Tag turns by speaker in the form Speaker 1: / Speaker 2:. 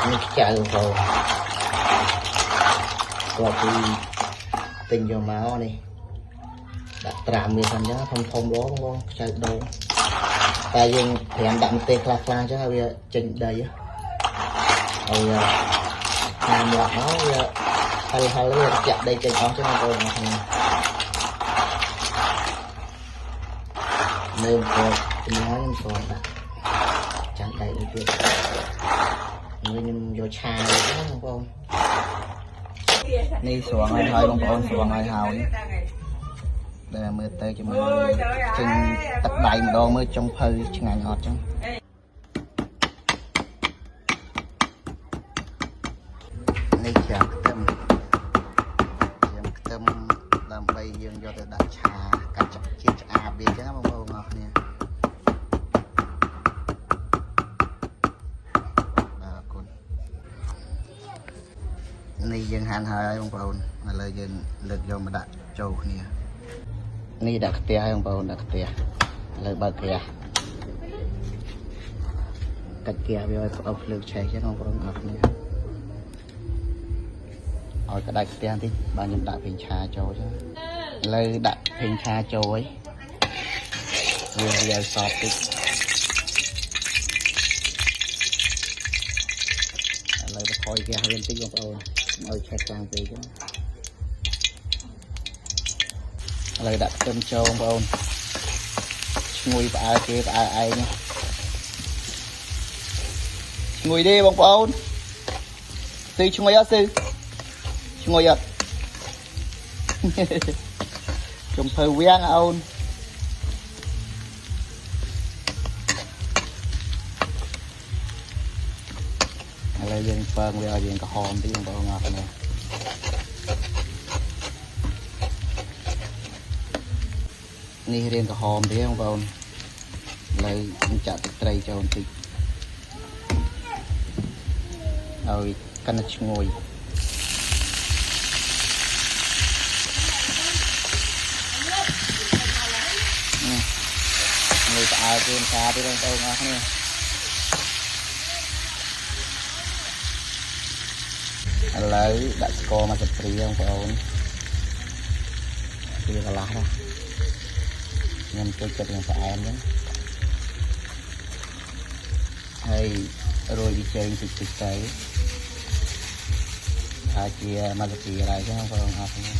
Speaker 1: នេះខ្ចៅបងគាត់ពីទិញយកមកនេះដាក់ត្រាំវាសិនចឹងធំធំបងខ្ចៅដូងតែយើងព្រាំដាក់ម្ទេសខ្លះៗចឹងឲ្យវាចេញដីហើយតាមមកវាហិលវាចាក់ដីចេញអស់ចឹងបងនេះមើលគាត់ជំនាញខ្ញុំស្គាល់ដាក់ចាំដៃនេះទៀតខ្ញុំយកឆាហ្នឹងបងប្អូននេះស្រងឲ្យហើយបងប្អូនស្រងឲ្យហើយដែលមើលទៅជាមួយចេញទឹកដៃម្ដងមើលចុងភៅឆ្ងាញ់អត់ចឹងនេះចាំខ្ទឹមដើម្បីយើងយកទៅដាក់ឆាកាត់ជាឆ្អាបវាចឹងបងប្អូនអរគ្នានេះយើងហាន់ហើយបងប្អូនឥឡូវយើងលើកយកមកដាក់ចូលគ្នានេះដាក់ខ្ទះហើយបងប្អូនដាក់ខ្ទះឥឡូវបើកខ្ទះកាច់ខ្ទះវាឲ្យផ្អើភ្លើងឆេះចឹងបងប្អូនអរគ្នាឲ្យក្តាច់ខ្ទះបន្តិចបាទខ្ញុំដាក់ពេញឆាចូលចឹងឥឡូវដាក់ពេញឆាចូលហើយវាឲ្យសប់តិចឥឡូវទៅខ້ອຍខ្ទះវាបន្តិចបងប្អូនឲ្យឆេះខ្លាំងពេកចឹងឥឡូវដាក់ខ្ទឹមចូលបងប្អូនឈ្ងុយផ្អើគេផ្អើឯងឈ្ងុយទេបងប្អូនស៊ឺឈ្ងុយអត់ស៊ឺឈ្ងុយអត់ចំភៅវាំងអូនឥឡូវយើងពើងវាឲ្យយើងក្រហមតិចបងប្អូនអរគ្នានេះរៀងក្រហមទេបងប្អូនឥឡូវខ្ញុំចាក់ទឹកត្រីចូលបន្តិចឲ្យកាន់តែឈ្ងុយនេះផ្អើគេម្សាទៀតបងប្អូនអរគ្នាឥឡូវដាក់ស្ករមកស្ព្រីបងប្អូនវាកន្លះណាខ្ញុំចូលចិត្តនឹងផ្អែមហ្នឹងហើយរោយប៊ីចេងតិចទៅថាជាមកពីอะไรចឹងបងប្អូនអរគ្នា